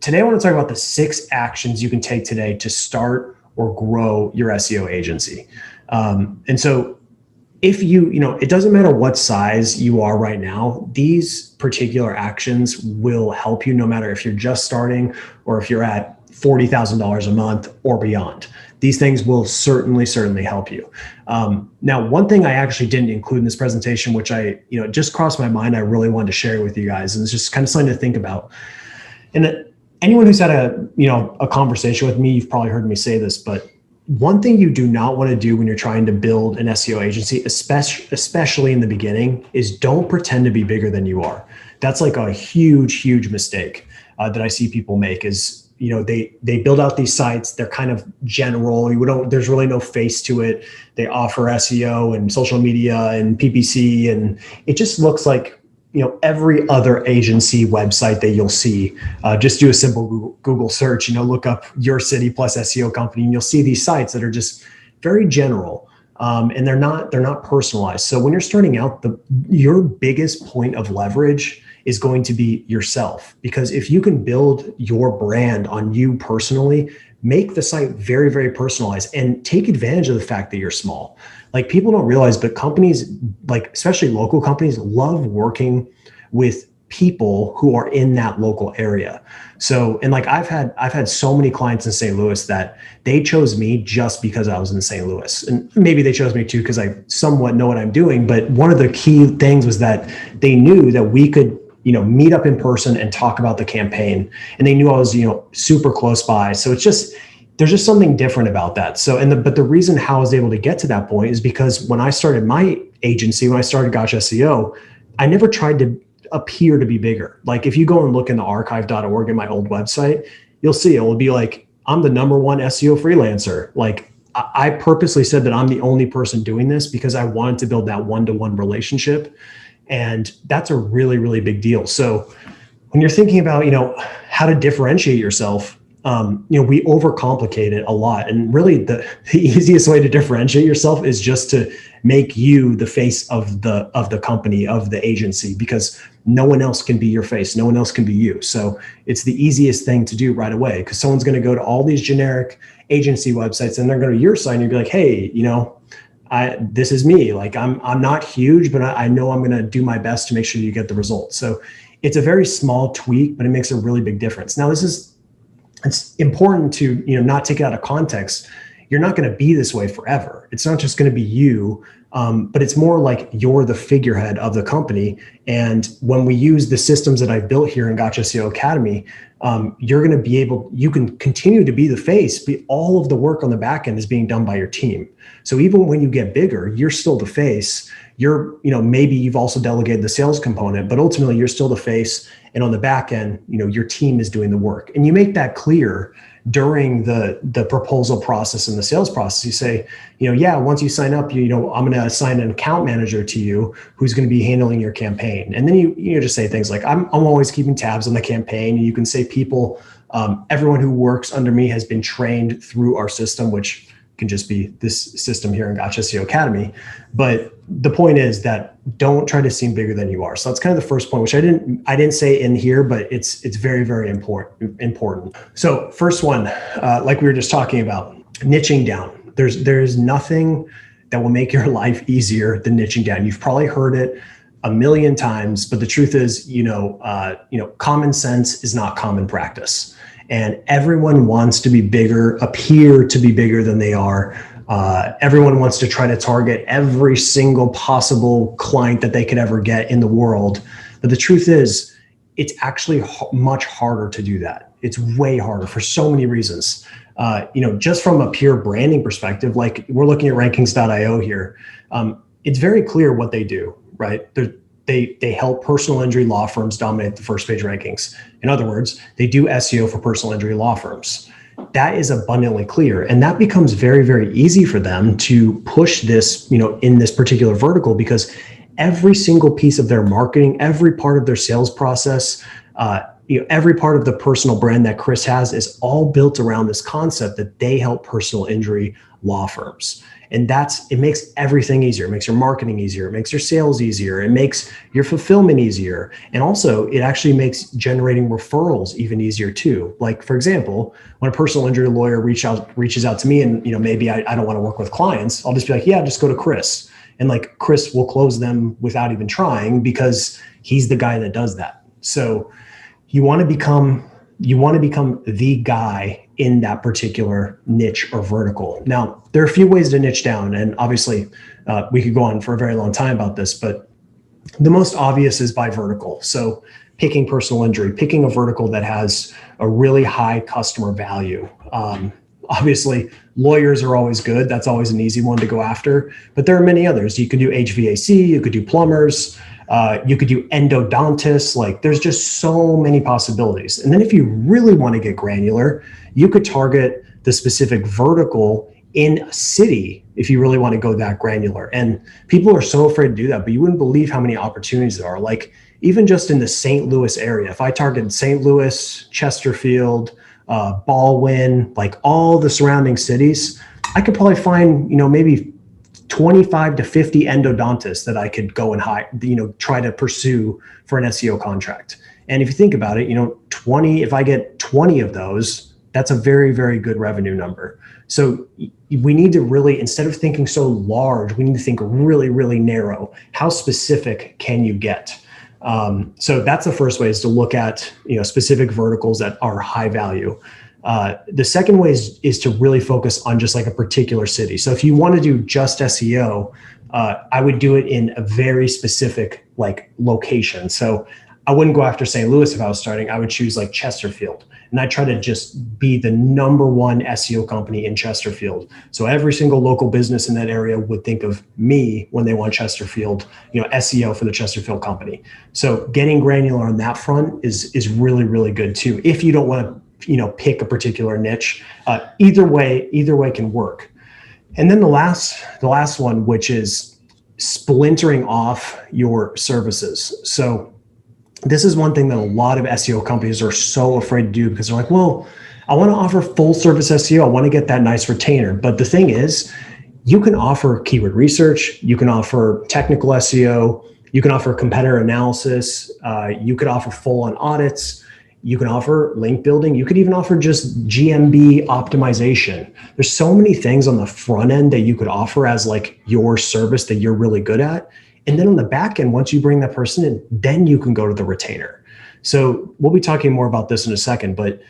Today, I want to talk about the 6 actions you can take today to start or grow your SEO agency. And so, if it doesn't matter what size you are right now, these particular actions will help you no matter if you're just starting or if you're at $40,000 a month or beyond. These things will certainly help you. Now, one thing I actually didn't include in this presentation, which just crossed my mind, I really wanted to share with you guys, and it's just kind of something to think about. And anyone who's had a conversation with me, you've probably heard me say this, but one thing you do not want to do when you're trying to build an SEO agency, especially in the beginning, is don't pretend to be bigger than you are. That's like a huge mistake that I see people make is, they build out these sites. They're kind of general. There's really no face to it. They offer SEO and social media and PPC, and it just looks like every other agency website that you'll see. Just do a simple Google search, look up your city plus SEO company, and you'll see these sites that are just very general, and they're not personalized. So when you're starting out, your biggest point of leverage is going to be yourself, because if you can build your brand on you personally, make the site very personalized, and take advantage of the fact that you're small. Like, people don't realize, but companies, like especially local companies, love working with people who are in that local area. So, and like I've had so many clients in St. Louis that they chose me just because I was in St. Louis. And maybe they chose me too because I somewhat know what I'm doing. But one of the key things was that they knew that we could meet up in person and talk about the campaign. And they knew I was, super close by. So there's just something different about that. So, but the reason how I was able to get to that point is because when I started my agency, when I started Gotcha SEO, I never tried to appear to be bigger. Like, if you go and look in the archive.org in my old website, you'll see it will be like, I'm the #1 SEO freelancer. Like, I purposely said that I'm the only person doing this because I wanted to build that one-to-one relationship. And that's a really big deal. So when you're thinking about, how to differentiate yourself, we overcomplicate it a lot. And really the easiest way to differentiate yourself is just to make you the face of the company, of the agency, because no one else can be your face. No one else can be you. So it's the easiest thing to do right away, because someone's going to go to all these generic agency websites and they're going to your site and you'll be like, hey, this is me. Like, I'm not huge, but I know I'm going to do my best to make sure you get the results. So it's a very small tweak, but it makes a really big difference. Now, it's important to, not take it out of context. You're not going to be this way forever. It's not just going to be you, but it's more like you're the figurehead of the company. And when we use the systems that I've built here in Gotcha SEO Academy, you're going to you can continue to be the face, but all of the work on the back end is being done by your team. So even when you get bigger, you're still the face. Maybe you've also delegated the sales component, but ultimately you're still the face. And on the back end, your team is doing the work. And you make that clear during the proposal process and the sales process. You say, once you sign up, I'm going to assign an account manager to you who's going to be handling your campaign. And then you just say things like, I'm always keeping tabs on the campaign. And you can say everyone who works under me has been trained through our system, which can just be this system here in Gotcha SEO Academy. But the point is that don't try to seem bigger than you are. So that's kind of the first point, which I didn't say in here, but it's very important. So first one, like we were just talking about, niching down. There's nothing that will make your life easier than niching down. You've probably heard it a million times, but the truth is, common sense is not common practice. And everyone wants to be bigger, appear to be bigger than they are. Everyone wants to try to target every single possible client that they could ever get in the world. But the truth is, it's actually much harder to do that. It's way harder for so many reasons. Just from a pure branding perspective, like we're looking at rankings.io here. It's very clear what they do, right? They help personal injury law firms dominate the first page rankings. In other words, they do SEO for personal injury law firms. That is abundantly clear. And that becomes very easy for them to push this, in this particular vertical, because every single piece of their marketing, every part of their sales process, every part of the personal brand that Chris has is all built around this concept that they help personal injury law firms. And it makes everything easier. It makes your marketing easier. It makes your sales easier. It makes your fulfillment easier. And also it actually makes generating referrals even easier too. Like, for example, when a personal injury lawyer reaches out to me and, maybe I don't want to work with clients, I'll just be like, yeah, just go to Chris. And like Chris will close them without even trying because he's the guy that does that. So you want to become the guy in that particular niche or vertical. Now, there are a few ways to niche down, and obviously we could go on for a very long time about this, but the most obvious is by vertical. So picking personal injury, picking a vertical that has a really high customer value. Obviously, lawyers are always good. That's always an easy one to go after, but there are many others. You could do HVAC, you could do plumbers, you could do endodontists. Like, there's just so many possibilities. And then if you really want to get granular, you could target the specific vertical in a city if you really want to go that granular. And people are so afraid to do that, but you wouldn't believe how many opportunities there are. Like, even just in the St. Louis area, if I targeted St. Louis, Chesterfield, Baldwin, like all the surrounding cities, I could probably find, maybe 25 to 50 endodontists that I could go and hire, try to pursue for an SEO contract. And if you think about it, if I get 20 of those, that's a very, very good revenue number. So we need to really, instead of thinking so large, we need to think really, really narrow. How specific can you get? So that's the first way, is to look at, specific verticals that are high value. The second way is to really focus on just like a particular city. So if you want to do just SEO, I would do it in a very specific like location. So I wouldn't go after St. Louis if I was starting. I would choose like Chesterfield, and I try to just be the number one SEO company in Chesterfield. So every single local business in that area would think of me when they want Chesterfield, SEO for the Chesterfield company. So getting granular on that front is really, really good too. If you don't want to, pick a particular niche, either way can work. And then the last one, which is splintering off your services. So this is one thing that a lot of SEO companies are so afraid to do, because they're like, well, I want to offer full service SEO. I want to get that nice retainer. But the thing is, you can offer keyword research, you can offer technical SEO, you can offer competitor analysis, you could offer full on audits, you can offer link building, you could even offer just GMB optimization. There's so many things on the front end that you could offer as like your service that you're really good at. And then on the back end, once you bring that person in, then you can go to the retainer. So we'll be talking more about this in a second, but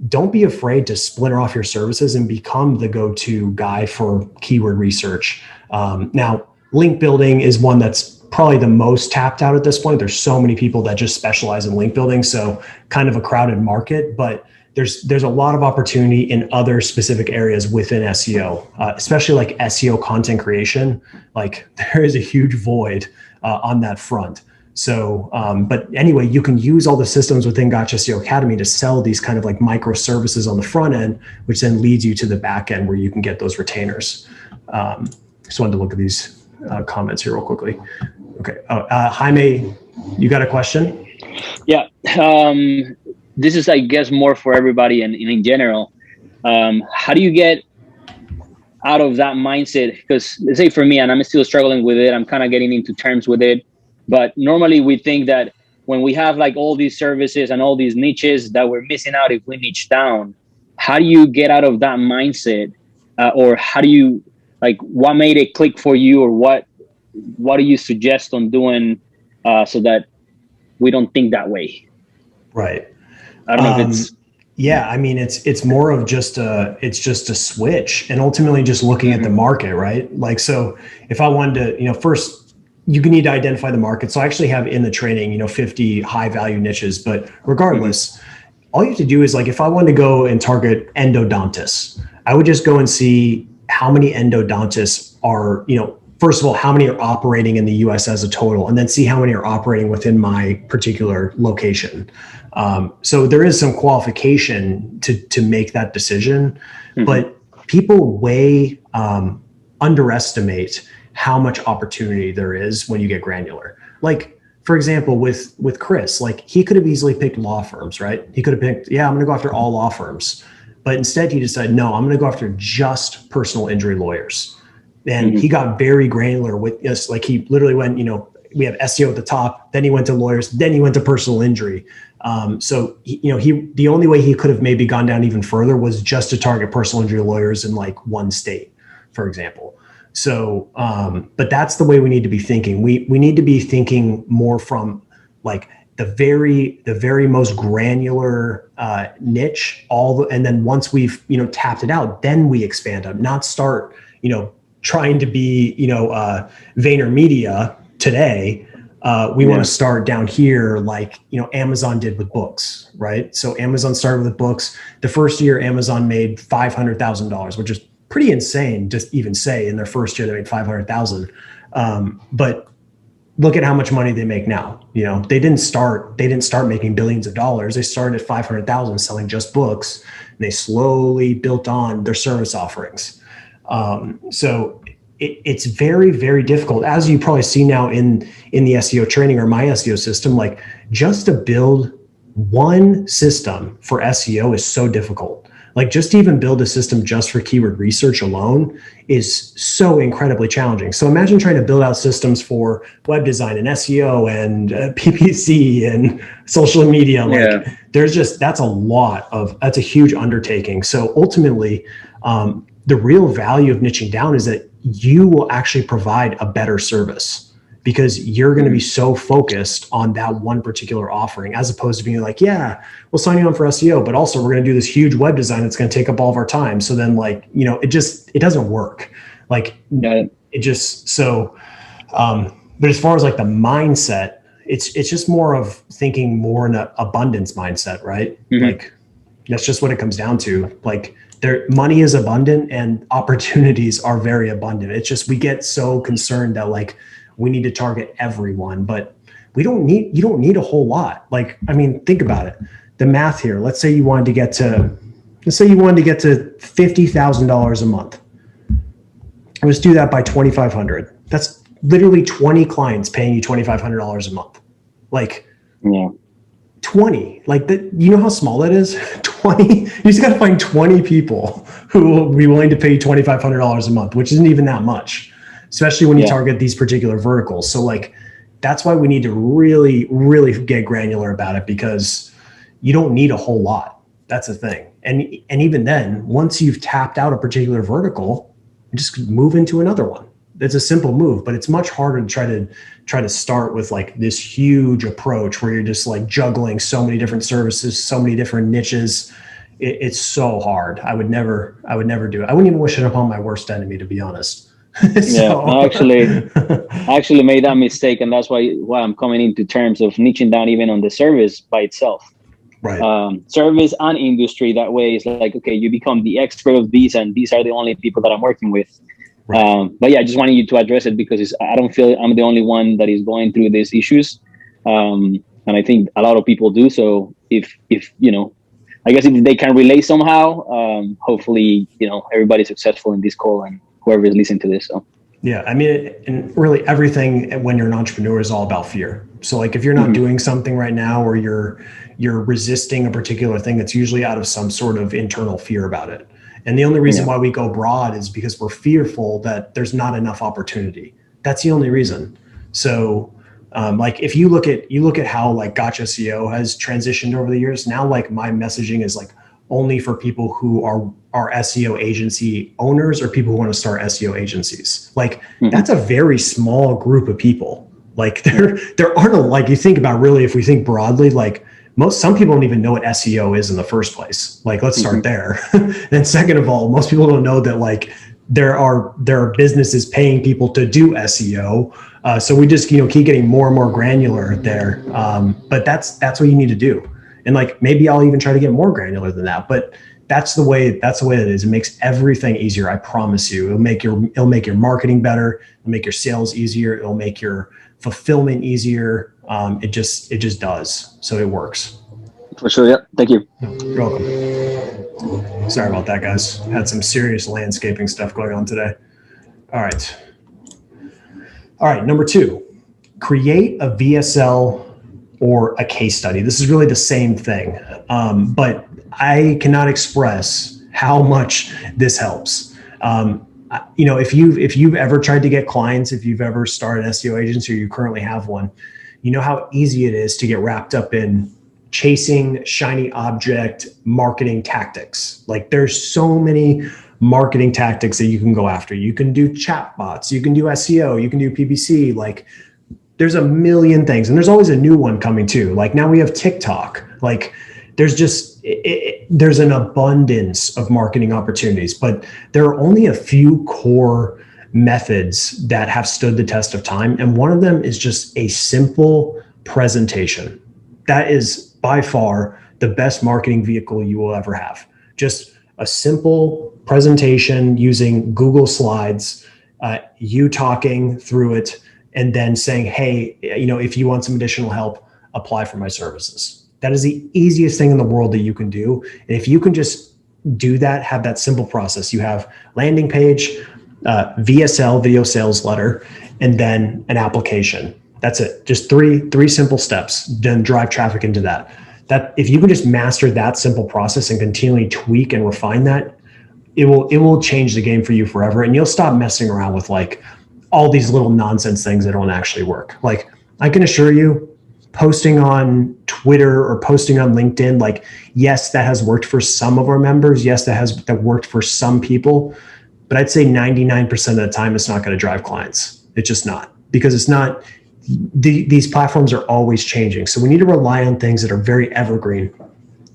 don't be afraid to splinter off your services and become the go-to guy for keyword research. Now, link building is one that's probably the most tapped out at this point. There's so many people that just specialize in link building, so kind of a crowded market, but there's a lot of opportunity in other specific areas within SEO, especially like SEO content creation. Like, there is a huge void on that front. So, but anyway, you can use all the systems within Gotcha SEO Academy to sell these kind of like microservices on the front end, which then leads you to the back end where you can get those retainers. Just wanted to look at these comments here real quickly. Okay. Jaime, you got a question? Yeah. This is, I guess, more for everybody and in general. How do you get out of that mindset? Because let's say for me, and I'm still struggling with it, I'm kind of getting into terms with it. But normally we think that when we have like all these services and all these niches, that we're missing out if we niche down. How do you get out of that mindset? Or how do you, like, what made it click for you, or what do you suggest on doing so that we don't think that way? Right. I don't know if it's. Yeah, I mean, it's more of just a switch, and ultimately just looking at the market, right? Like, so if I wanted to, first you need to identify the market. So I actually have in the training, 50 high value niches, but regardless, all you have to do is, like, if I wanted to go and target endodontists, I would just go and see how many endodontists are, first of all, how many are operating in the US as a total, and then see how many are operating within my particular location. So there is some qualification to make that decision, but people way underestimate how much opportunity there is when you get granular. Like, for example, with Chris, like he could have easily picked law firms, right? He could have picked, yeah, I'm going to go after all law firms. But instead he decided, no, I'm going to go after just personal injury lawyers. And he got very granular with us. Like he literally went, we have SEO at the top, then he went to lawyers, then he went to personal injury. So the only way he could have maybe gone down even further was just to target personal injury lawyers in like one state, for example. So, but that's the way we need to be thinking. We need to be thinking more from like the very most granular niche, and then once we've tapped it out, then we expand up. Not start trying to be VaynerMedia today. We want to start down here like Amazon did with books, right? So Amazon started with books. The first year Amazon made $500,000, which is pretty insane to even say in their first year they made 500,000. But look at how much money they make now. They didn't start making billions of dollars. They started at 500,000 selling just books, and they slowly built on their service offerings. So it's very, very difficult, as you probably see now in the SEO training or my SEO system. Like just to build one system for SEO is so difficult. Like just to even build a system just for keyword research alone is so incredibly challenging. So imagine trying to build out systems for web design and SEO and PPC and social media. Like that's a huge undertaking. So ultimately, the real value of niching down is that you will actually provide a better service, because you're going to be so focused on that one particular offering, as opposed to being like, yeah, we'll sign you on for SEO, but also we're going to do this huge web design that's going to take up all of our time. So then it doesn't work. Like it just, so, but as far as like the mindset, it's just more of thinking more in an abundance mindset, right? Like that's just what it comes down to. Like money is abundant and opportunities are very abundant. It's just, we get so concerned that like, we need to target everyone, but you don't need a whole lot. Like, I mean, think about it. The math here, let's say you wanted to get to $50,000 a month. Let's do that by 2,500. That's literally 20 clients paying you $2,500 a month. Like 20, like that, how small that is? 20, you just got to find 20 people who will be willing to pay you $2,500 a month, which isn't even that much, especially when you target these particular verticals. So like, that's why we need to really, really get granular about it, because you don't need a whole lot. That's the thing. And even then, once you've tapped out a particular vertical, just move into another one. It's a simple move, but it's much harder to try to start with like this huge approach where you're just like juggling so many different services, so many different niches. It's so hard. I would never do it. I wouldn't even wish it upon my worst enemy, to be honest. I actually made that mistake, and that's why I'm coming into terms of niching down even on the service by itself. Right. Service and industry. That way, it's like, okay, you become the expert of these, and these are the only people that I'm working with. Right. But yeah, I just wanted you to address it, because I don't feel I'm the only one that is going through these issues, and I think a lot of people do. So if I guess if they can relate somehow, hopefully everybody's successful in this call, and whoever is listening to this. So yeah, I mean, and really everything when you're an entrepreneur is all about fear. So like if you're not doing something right now, or you're resisting a particular thing, it's usually out of some sort of internal fear about it. And the only reason why we go broad is because we're fearful that there's not enough opportunity. That's the only reason. So like if you look at how like Gotcha SEO has transitioned over the years, now like my messaging is like only for people who are SEO agency owners or people who want to start SEO agencies. Like that's a very small group of people. Like there aren't like, you think about really, if we think broadly, like some people don't even know what SEO is in the first place. Like, let's start there. And second of all, most people don't know that like there are businesses paying people to do SEO. So we just, keep getting more and more granular there. But that's what you need to do. And like, maybe I'll even try to get more granular than that, but that's the way it is. It makes everything easier. I promise you, it'll make your marketing better. It'll make your sales easier. It'll make your fulfillment easier. It just does. So it works. For sure. Yeah. Thank you. You're welcome. Sorry about that, guys. Had some serious landscaping stuff going on today. All right. Number 2, create a VSL or a case study. This is really the same thing, but I cannot express how much this helps. If you've ever tried to get clients, if you've ever started an SEO agency or you currently have one, you know how easy it is to get wrapped up in chasing shiny object marketing tactics. Like there's so many marketing tactics that you can go after. You can do chatbots, you can do SEO, you can do PPC. Like there's a million things, and there's always a new one coming too. Like now we have TikTok. Like there's an abundance of marketing opportunities, but there are only a few core methods that have stood the test of time. And one of them is just a simple presentation. That is by far the best marketing vehicle you will ever have. Just a simple presentation using Google Slides, you talking through it, and then saying, hey, if you want some additional help, apply for my services. That is the easiest thing in the world that you can do. And if you can just do that, have that simple process, you have landing page, VSL, video sales letter, and then an application. That's it. Just three simple steps, then drive traffic into that. That if you can just master that simple process and continually tweak and refine that, it will change the game for you forever. And you'll stop messing around with like all these little nonsense things that don't actually work. Like I can assure you, posting on Twitter or posting on LinkedIn, like, yes, that has worked for some of our members. Yes, that worked for some people, but I'd say 99% of the time, it's not going to drive clients. It's just not, because it's not, these platforms are always changing. So we need to rely on things that are very evergreen.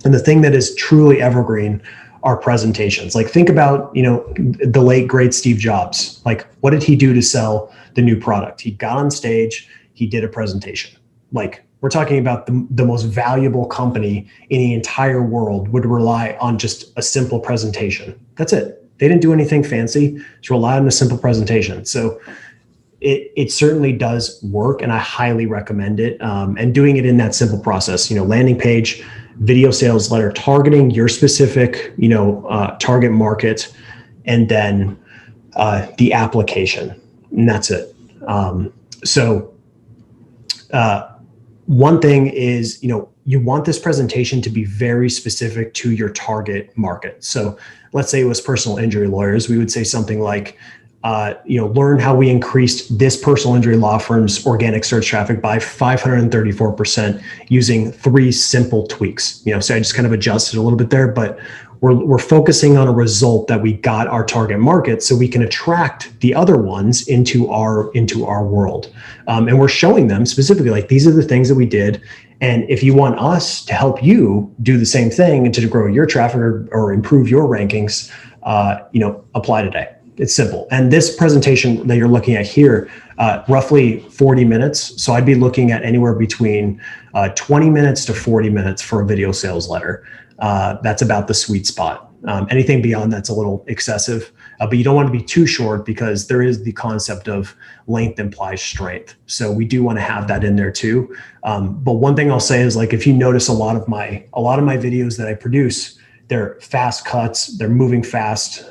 And the thing that is truly evergreen are presentations. Like think about, the late great Steve Jobs. Like what did he do to sell the new product? He got on stage, he did a presentation. Like we're talking about the most valuable company in the entire world would rely on just a simple presentation. That's it. They didn't do anything fancy. Just rely on a simple presentation. So it certainly does work, and I highly recommend it. And doing it in that simple process, landing page, video sales letter, targeting your specific, target market, and then the application, and that's it. One thing is, you want this presentation to be very specific to your target market. So let's say it was personal injury lawyers. We would say something like, learn how we increased this personal injury law firm's organic search traffic by 534% using 3 simple tweaks. So I just kind of adjusted a little bit there, but we're focusing on a result that we got our target market, so we can attract the other ones into our world. And we're showing them specifically, like, these are the things that we did. And if you want us to help you do the same thing and to grow your traffic or improve your rankings, apply today. It's simple. And this presentation that you're looking at here, roughly 40 minutes. So I'd be looking at anywhere between 20 minutes to 40 minutes for a video sales letter. That's about the sweet spot. Anything beyond that's a little excessive, but you don't want to be too short, because there is the concept of length implies strength. So we do want to have that in there too. But one thing I'll say is, like, if you notice a lot of my videos that I produce, they're fast cuts, they're moving fast.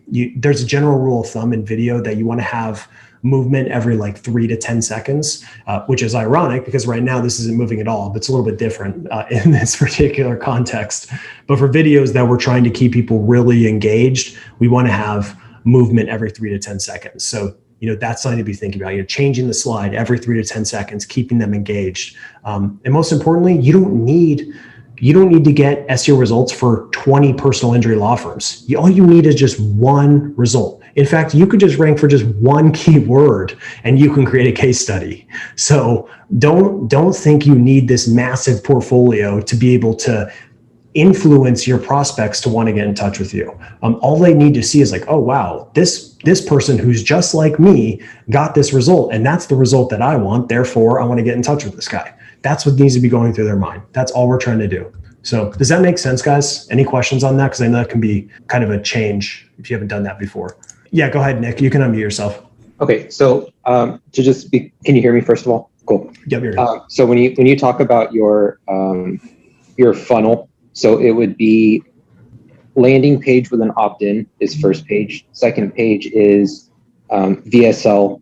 There's a general rule of thumb in video that you want to have movement every like 3 to 10 seconds, which is ironic because right now this isn't moving at all, but it's a little bit different in this particular context. But for videos that we're trying to keep people really engaged, we want to have movement every 3 to 10 seconds. So, that's something to be thinking about, changing the slide every 3 to 10 seconds, keeping them engaged. And most importantly, you don't need to get SEO results for 20 personal injury law firms. All you need is just one result. In fact, you could just rank for just one keyword and you can create a case study. So don't think you need this massive portfolio to be able to influence your prospects to want to get in touch with you. All they need to see is like, oh, wow, this person who's just like me got this result, and that's the result that I want. Therefore, I want to get in touch with this guy. That's what needs to be going through their mind. That's all we're trying to do. So does that make sense, guys? Any questions on that? Because I know that can be kind of a change if you haven't done that before. Yeah, go ahead, Nick. You can unmute yourself. Okay, so to just speak, can you hear me first of all? Cool. Yep, you're good. So when you talk about your funnel, so it would be landing page with an opt-in is first page. Second page is VSL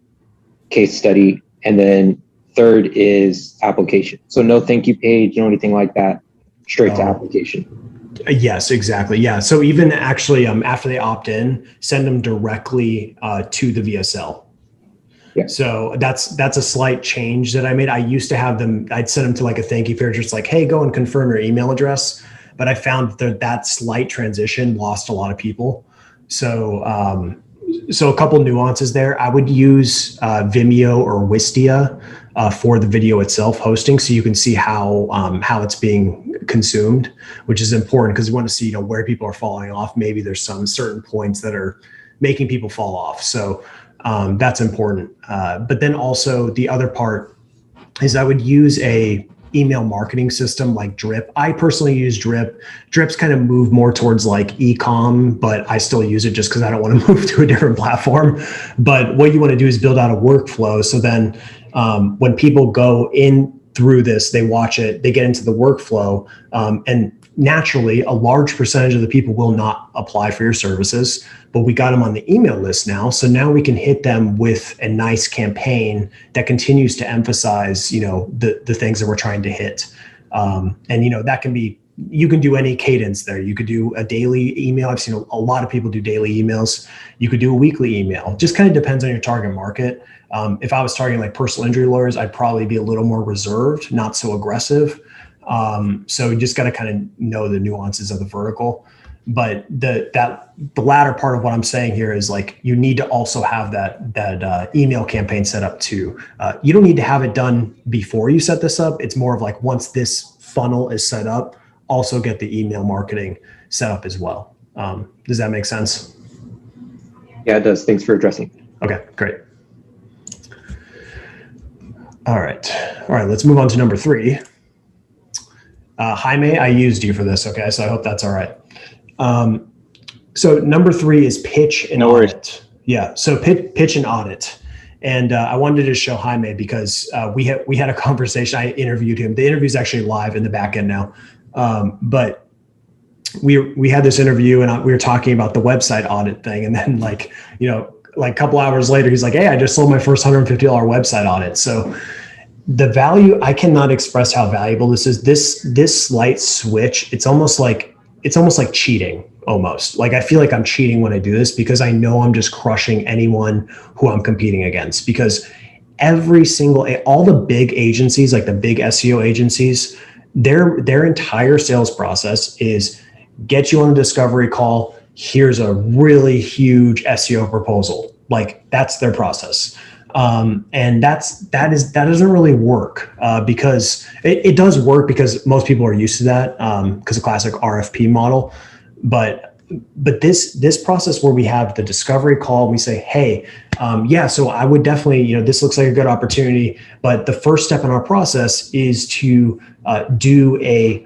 case study, and then third is application. So no thank you page, no anything like that, straight to application. Yes, exactly. Yeah. So even actually after they opt in, send them directly to the VSL. Yeah. So that's a slight change that I made. I used to have them, I'd send them to like a thank you page, just like, hey, go and confirm your email address. But I found that slight transition lost a lot of people. So a couple nuances there. I would use Vimeo or Wistia for the video itself hosting, so you can see how it's being consumed, which is important because we want to see where people are falling off. Maybe there's some certain points that are making people fall off. So that's important. But then also the other part is I would use a email marketing system like Drip. I personally use Drip. Drip's kind of moved more towards like e-com, but I still use it just because I don't want to move to a different platform. But what you want to do is build out a workflow. So then when people go in through this, they watch it, they get into the workflow, and naturally a large percentage of the people will not apply for your services, but we got them on the email list now. So now we can hit them with a nice campaign that continues to emphasize, the things that we're trying to hit. And that can be, you can do any cadence there. You could do a daily email. I've seen a lot of people do daily emails. You could do a weekly email. Just kind of depends on your target market. If I was targeting like personal injury lawyers, I'd probably be a little more reserved, not so aggressive. So you just got to kind of know the nuances of the vertical. But the latter part of what I'm saying here is like, you need to also have that email campaign set up too. You don't need to have it done before you set this up. It's more of like, once this funnel is set up, also get the email marketing set up as well. Does that make sense? Yeah, it does. Thanks for addressing. Okay, great. All right, let's move on to number 3. Jaime, I used you for this. Okay, so I hope that's all right. So number 3 is pitch and audit. Yeah, so pitch and audit. And I wanted to show Jaime because we had a conversation. I interviewed him. The interview is actually live in the back end now. But we had this interview and we were talking about the website audit thing. And then like a couple hours later, he's like, hey, I just sold my first $150 website audit. So the value, I cannot express how valuable this is. This slight switch, it's almost like cheating almost. Like I feel like I'm cheating when I do this because I know I'm just crushing anyone who I'm competing against, because all the big agencies, like the big SEO agencies, their entire sales process is get you on a discovery call. Here's a really huge SEO proposal. Like that's their process. And that doesn't really work because it does work because most people are used to that because of classic RFP model. But this process where we have the discovery call, and we say, hey, so I would definitely, this looks like a good opportunity. But the first step in our process is to do a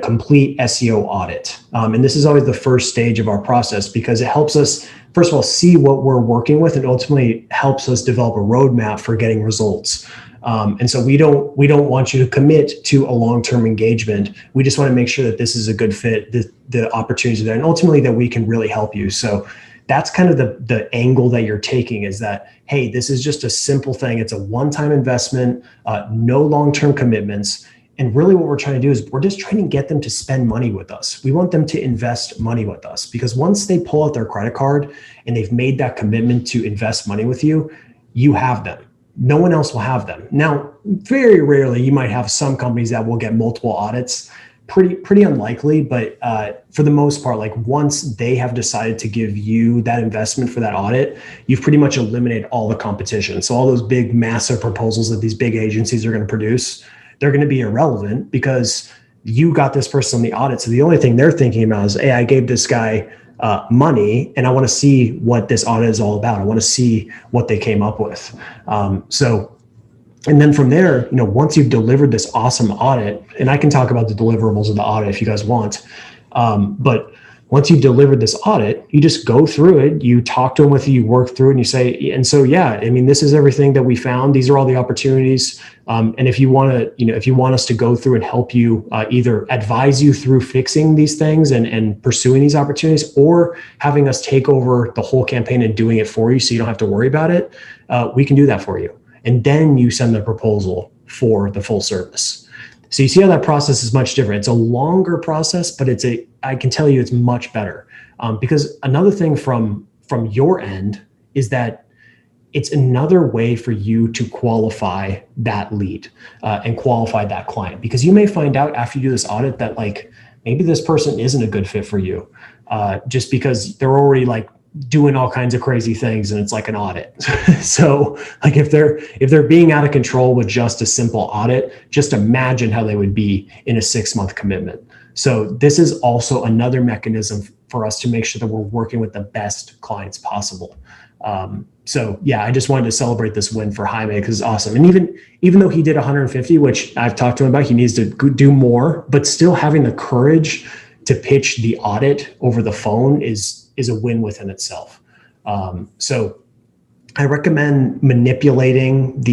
complete SEO audit. And this is always the first stage of our process because it helps us, first of all, see what we're working with and ultimately helps us develop a roadmap for getting results. And so we don't want you to commit to a long-term engagement. We just want to make sure that this is a good fit, the opportunities are there, and ultimately that we can really help you. So that's kind of the angle that you're taking, is that, hey, this is just a simple thing. It's a one-time investment, no long-term commitments. And really what we're trying to do is we're just trying to get them to spend money with us. We want them to invest money with us, because once they pull out their credit card and they've made that commitment to invest money with you, you have them. No one else will have them. Now, very rarely you might have some companies that will get multiple audits, pretty unlikely, but for the most part, like once they have decided to give you that investment for that audit, you've pretty much eliminated all the competition. So all those big, massive proposals that these big agencies are going to produce, they're going to be irrelevant because you got this person on the audit. So the only thing they're thinking about is, hey, I gave this guy money and I want to see what this audit is all about. I want to see what they came up with. And then from there, once you've delivered this awesome audit, and I can talk about the deliverables of the audit if you guys want, but once you've delivered this audit, you just go through it, you talk to them with you, work through it, and you say, and so, yeah, I mean, this is everything that we found. These are all the opportunities. And if you want to, if you want us to go through and help you, either advise you through fixing these things and pursuing these opportunities, or having us take over the whole campaign and doing it for you so you don't have to worry about it, we can do that for you. and then you send the proposal for the full service. So you see how that process is much different. It's a longer process, but I can tell you it's much better. Because another thing from your end is that it's another way for you to qualify that lead and qualify that client, because you may find out after you do this audit that like maybe this person isn't a good fit for you just because they're already like doing all kinds of crazy things and it's like an audit. So like if they're being out of control with just a simple audit, just imagine how they would be in a 6-month commitment. So this is also another mechanism for us to make sure that we're working with the best clients possible. So yeah, I just wanted to celebrate this win for Jaime because it's awesome. And even though he did 150, which I've talked to him about, he needs to do more, but still having the courage to pitch the audit over the phone is a win within itself. So I recommend manipulating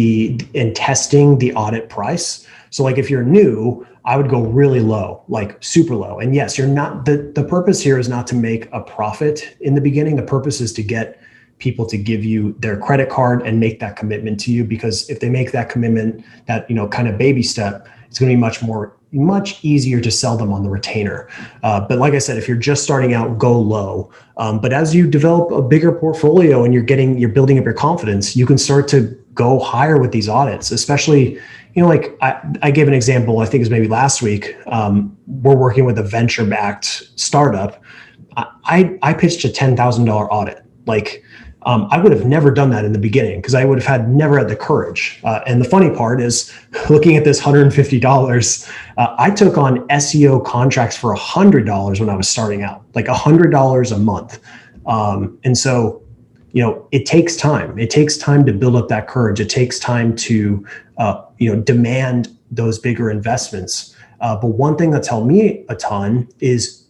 and testing the audit price. So like if you're new, I would go really low, like super low. And yes, you're not, the purpose here is not to make a profit in the beginning. The purpose is to get people to give you their credit card and make that commitment to you, because if they make that commitment, that, kind of baby step, it's going to be much easier to sell them on the retainer. But like I said, if you're just starting out, go low. But as you develop a bigger portfolio and you're building up your confidence, you can start to go higher with these audits, especially, like I gave an example, I think it was maybe last week. We're working with a venture-backed startup. I pitched a $10,000 audit. I would have never done that in the beginning because I would have never had the courage. And the funny part is looking at this $150, I took on SEO contracts for $100 when I was starting out, like $100 a month. And so, it takes time. It takes time to build up that courage. It takes time to, demand those bigger investments. But one thing that's helped me a ton is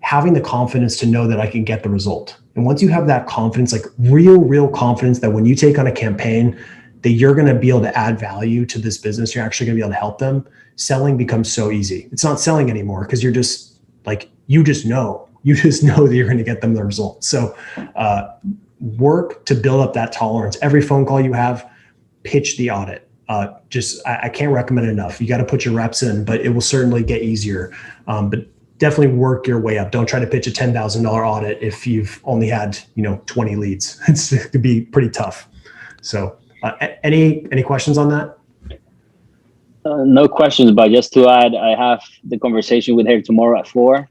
having the confidence to know that I can get the result. And once you have that confidence, like real confidence that when you take on a campaign that you're going to be able to add value to this business, you're actually going to be able to help them, selling becomes so easy. It's not selling anymore because you're just like, you just know that you're going to get them the result. So work to build up that tolerance. Every phone call you have, pitch the audit. I can't recommend it enough. You got to put your reps in, but it will certainly get easier. But definitely work your way up. Don't try to pitch a $10,000 audit if you've only had 20 leads. It could be pretty tough. So any questions on that? No questions, but just to add, I have the conversation with her tomorrow at 4.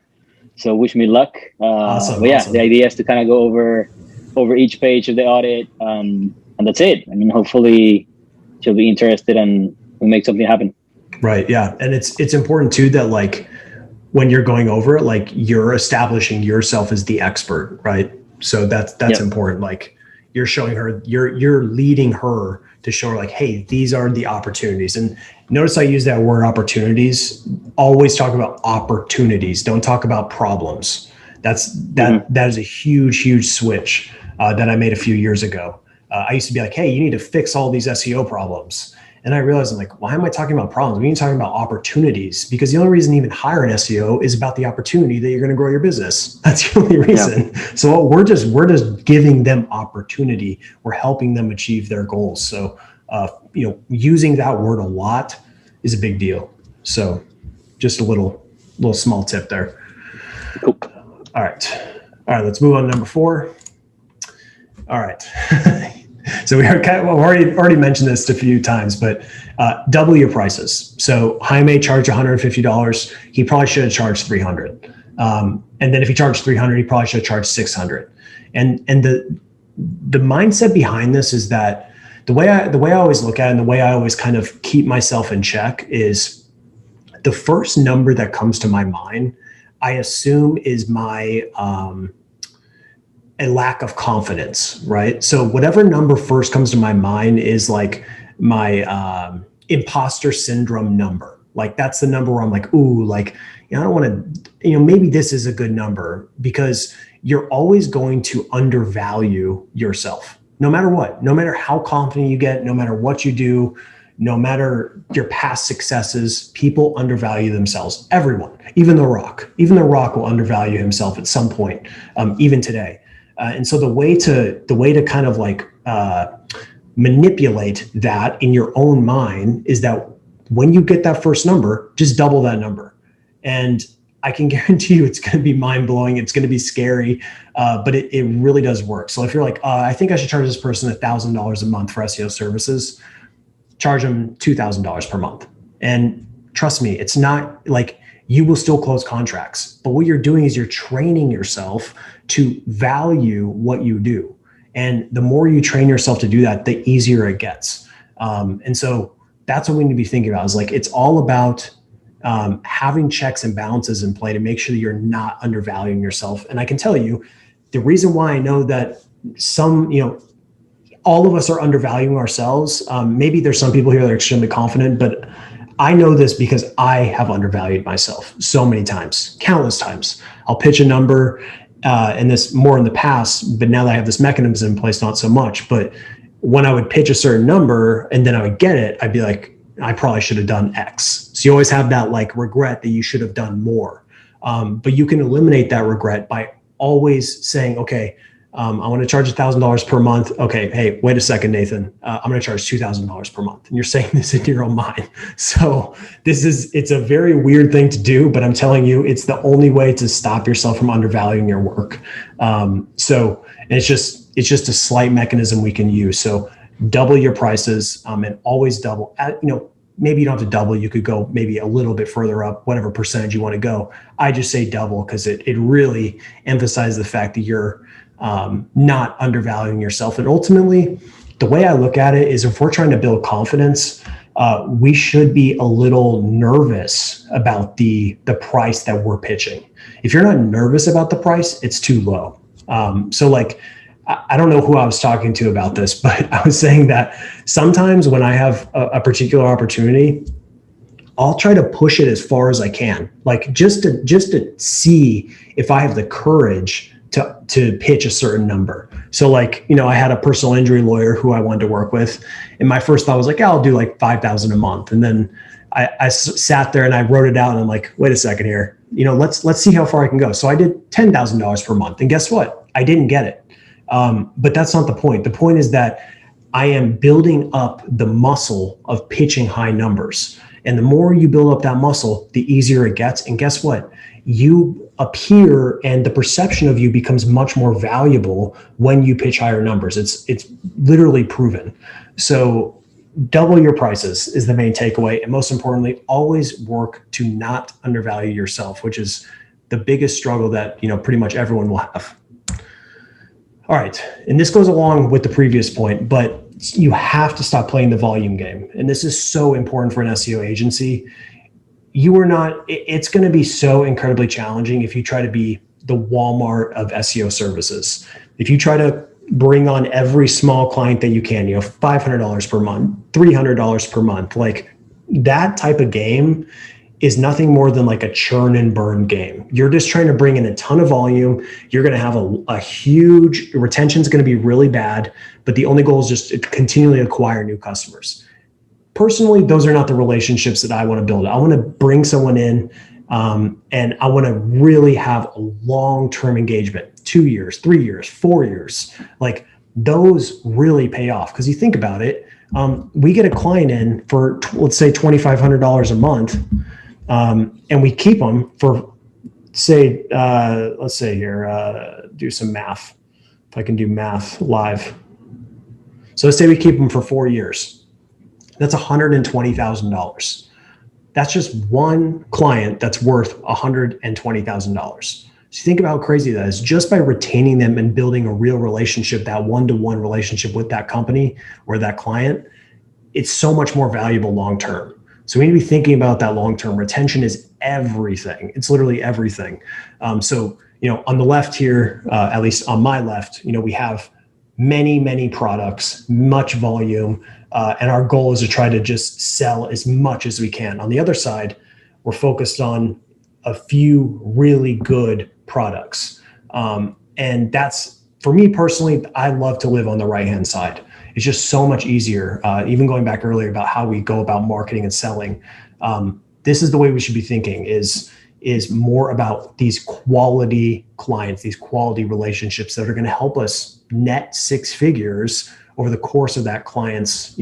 So wish me luck. Awesome. But yeah, awesome. The idea is to kind of go over each page of the audit, and that's it. I mean, hopefully she'll be interested and we'll make something happen. Right. Yeah. And it's important too that when you're going over it, you're establishing yourself as the expert, right? So that's Yep. important. You're showing her, you're leading her to show her hey, these are the opportunities. And notice I use that word opportunities. Always talk about opportunities. Don't talk about problems. That is a huge switch that I made a few years ago. I used to be hey, you need to fix all these SEO problems. And I realized I'm why am I talking about problems? We need to talk about opportunities, because the only reason to even hire an SEO is about the opportunity that you're going to grow your business. That's the only reason. Yeah. So we're just giving them opportunity. We're helping them achieve their goals. So, using that word a lot is a big deal. So just a little small tip there. Cool. All right. Let's move on to number 4. All right. So we already mentioned this a few times, but double your prices. So Jaime charged $150. He probably should have charged $300. And then if he charged $300, he probably should have charged $600. And the mindset behind this is that the way I always look at it and the way I always kind of keep myself in check is the first number that comes to my mind, I assume is my a lack of confidence, right? So whatever number first comes to my mind is my imposter syndrome number. That's the number where I'm ooh, I don't want to, maybe this is a good number, because you're always going to undervalue yourself, no matter what, no matter how confident you get, no matter what you do, no matter your past successes, people undervalue themselves. Everyone, even The Rock will undervalue himself at some point, even today. And so the way to kind of manipulate that in your own mind is that when you get that first number, just double that number. And I can guarantee you it's going to be mind blowing. It's going to be scary, but it really does work. So if you're like, I think I should charge this person $1,000 a month for SEO services, charge them $2,000 per month. And trust me, it's not like you will still close contracts, but what you're doing is you're training yourself to value what you do. And the more you train yourself to do that, the easier it gets. And so that's what we need to be thinking about is like, it's all about having checks and balances in play to make sure that you're not undervaluing yourself. And I can tell you the reason why I know that all of us are undervaluing ourselves. Maybe there's some people here that are extremely confident, but I know this because I have undervalued myself so many times, countless times. I'll pitch a number and this more in the past, but now that I have this mechanism in place, not so much. But when I would pitch a certain number and then I would get it, I'd be like, I probably should have done X. So you always have that like regret that you should have done more. But you can eliminate that regret by always saying, okay, I want to charge $1,000 per month. Okay. Hey, wait a second, Nathan. I'm going to charge $2,000 per month. And you're saying this in your own mind. So it's a very weird thing to do, but I'm telling you, it's the only way to stop yourself from undervaluing your work. And it's just a slight mechanism we can use. So double your prices and always double. Maybe you don't have to double. You could go maybe a little bit further up, whatever percentage you want to go. I just say double because it really emphasizes the fact that you're not undervaluing yourself. And ultimately, the way I look at it is if we're trying to build confidence, we should be a little nervous about the price that we're pitching. If you're not nervous about the price, it's too low. So like, I don't know who I was talking to about this, but I was saying that sometimes when I have a particular opportunity, I'll try to push it as far as I can, like just to see if I have the courage to pitch a certain number. So like, I had a personal injury lawyer who I wanted to work with. And my first thought was like, I'll do like $5,000 a month. And then I sat there and I wrote it out and I'm like, wait a second here, let's see how far I can go. So I did $10,000 per month. And guess what? I didn't get it. But that's not the point. The point is that I am building up the muscle of pitching high numbers. And the more you build up that muscle, the easier it gets. And guess what? You appear and the perception of you becomes much more valuable when you pitch higher numbers. It's literally proven. So double your prices is the main takeaway. And most importantly, always work to not undervalue yourself, which is the biggest struggle that, pretty much everyone will have. All right. And this goes along with the previous point, but you have to stop playing the volume game. And this is so important for an SEO agency. It's going to be so incredibly challenging if you try to be the Walmart of SEO services. If you try to bring on every small client that you can, $500 per month, $300 per month, like that type of game is nothing more than like a churn and burn game. You're just trying to bring in a ton of volume. You're going to have a huge retention is going to be really bad, but the only goal is just to continually acquire new customers. Personally, those are not the relationships that I want to build. I want to bring someone in and I want to really have a long-term engagement, 2 years, 3 years, 4 years. Like those really pay off because you think about it. We get a client in for, let's say, $2,500 a month. And we keep them for, say, let's say here, do some math. If I can do math live. So let's say we keep them for 4 years. That's $120,000. That's just one client that's worth $120,000. So you think about how crazy that is. Just by retaining them and building a real relationship, that one-to-one relationship with that company or that client, it's so much more valuable long-term. So we need to be thinking about that long-term. Retention is everything. It's literally everything. So, on the left here, at least on my left, we have many, many products, much volume, and our goal is to try to just sell as much as we can. On the other side, we're focused on a few really good products. And that's, for me personally, I love to live on the right-hand side. It's just so much easier. Even going back earlier about how we go about marketing and selling. This is the way we should be thinking is more about these quality clients, these quality relationships that are going to help us net 6 figures over the course of that client's,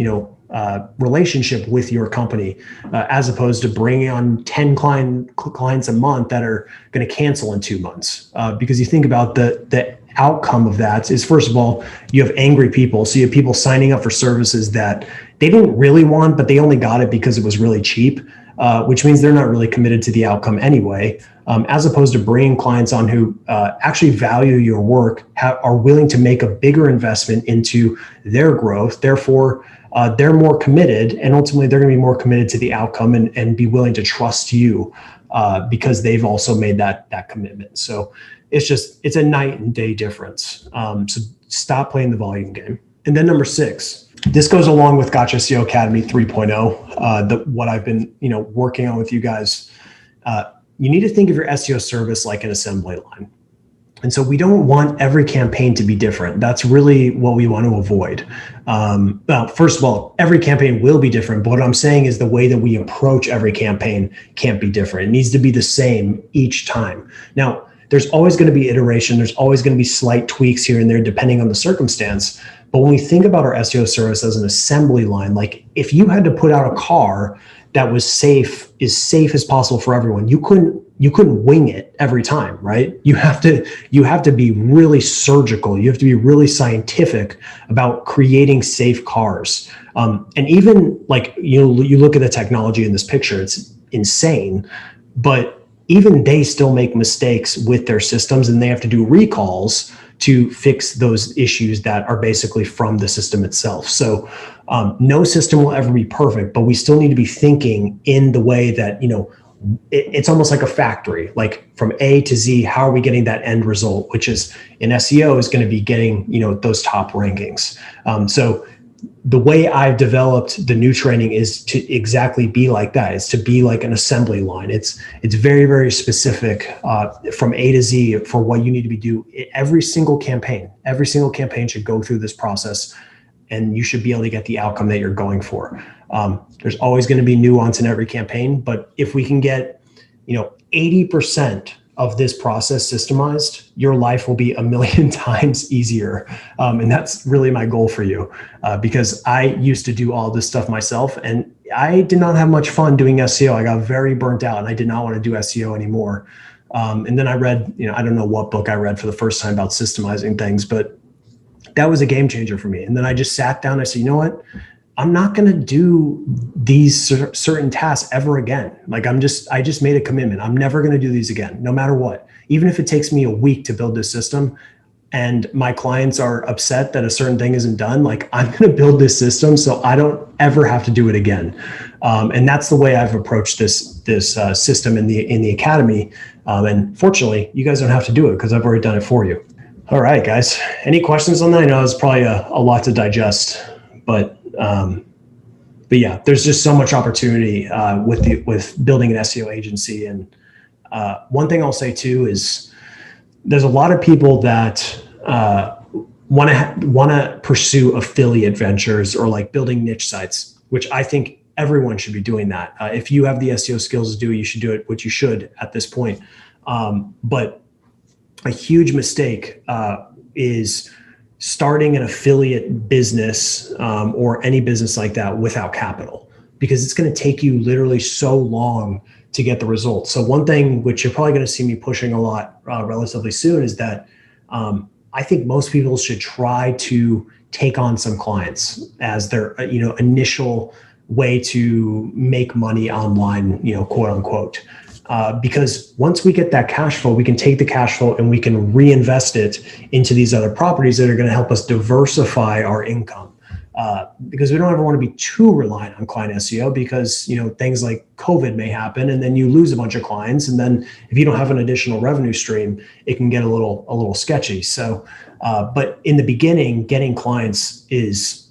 relationship with your company, as opposed to bringing on 10 clients a month that are going to cancel in 2 months. Because you think about the outcome of that is, first of all, you have angry people. So you have people signing up for services that they didn't really want, but they only got it because it was really cheap, which means they're not really committed to the outcome anyway. As opposed to bringing clients on who actually value your work, are willing to make a bigger investment into their growth. Therefore, they're more committed, and ultimately they're going to be more committed to the outcome and be willing to trust you because they've also made that commitment. So it's a night and day difference. So stop playing the volume game. And then number 6, this goes along with Gotcha SEO Academy 3.0, what I've been working on with you guys. You need to think of your SEO service like an assembly line. And so we don't want every campaign to be different. That's really what we want to avoid. Well, first of all, every campaign will be different, but what I'm saying is the way that we approach every campaign can't be different. It needs to be the same each time. Now, there's always going to be iteration. There's always going to be slight tweaks here and there depending on the circumstance. But when we think about our SEO service as an assembly line, like if you had to put out a car that was safe as possible for everyone, you couldn't wing it every time, right? You have to be really surgical. You have to be really scientific about creating safe cars. And even like you look at the technology in this picture, it's insane, but even they still make mistakes with their systems, and they have to do recalls to fix those issues that are basically from the system itself. So no system will ever be perfect, but we still need to be thinking in the way that, it's almost like a factory, like from A to Z, how are we getting that end result, which is in SEO is going to be getting, those top rankings. So the way I've developed the new training is to exactly be like that. It's to be like an assembly line. It's very, very specific from A to Z for what you need to be doing. Every single campaign should go through this process, and you should be able to get the outcome that you're going for. There's always going to be nuance in every campaign, but if we can get, 80% of this process systemized, your life will be a million times easier. And that's really my goal for you, because I used to do all this stuff myself, and I did not have much fun doing SEO. I got very burnt out, and I did not want to do SEO anymore. And then I read, I don't know what book I read for the first time about systemizing things, but that was a game changer for me. And then I just sat down and I said, you know what? I'm not going to do these certain tasks ever again. Like I just made a commitment. I'm never going to do these again, no matter what. Even if it takes me a week to build this system and my clients are upset that a certain thing isn't done, like I'm going to build this system so I don't ever have to do it again. And that's the way I've approached this system in the academy. And fortunately, you guys don't have to do it because I've already done it for you. All right, guys. Any questions on that? I know it's probably a lot to digest, but yeah, there's just so much opportunity with building an SEO agency. And one thing I'll say too is there's a lot of people that want to pursue affiliate ventures or like building niche sites, which I think everyone should be doing that. If you have the SEO skills to do it, you should do it, which you should at this point. But a huge mistake is starting an affiliate business or any business like that without capital, because it's going to take you literally so long to get the results. So one thing which you're probably going to see me pushing a lot relatively soon is that I think most people should try to take on some clients as their initial way to make money online, quote unquote. Because once we get that cash flow, we can take the cash flow and we can reinvest it into these other properties that are going to help us diversify our income. Because we don't ever want to be too reliant on client SEO, because things like COVID may happen and then you lose a bunch of clients, and then if you don't have an additional revenue stream, it can get a little sketchy. So, but in the beginning, getting clients is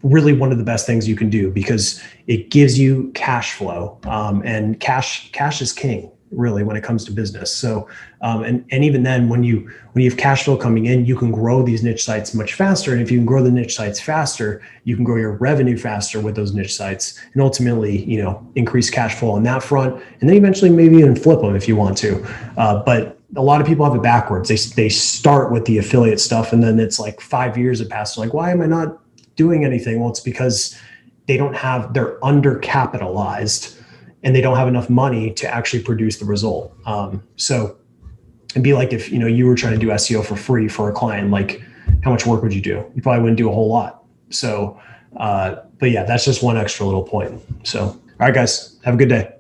really one of the best things you can do, because it gives you cash flow, and cash is king really when it comes to business. So and even then, when you have cash flow coming in, you can grow these niche sites much faster. And if you can grow the niche sites faster, you can grow your revenue faster with those niche sites, and ultimately increase cash flow on that front, and then eventually maybe even flip them if you want to. But a lot of people have it backwards. They start with the affiliate stuff, and then it's like 5 years have passed. Like, why am I not doing anything. Well, it's because they're undercapitalized and they don't have enough money to actually produce the result. So it'd be like if, you were trying to do SEO for free for a client, like how much work would you do? You probably wouldn't do a whole lot. So, but yeah, that's just one extra little point. So, all right, guys, have a good day.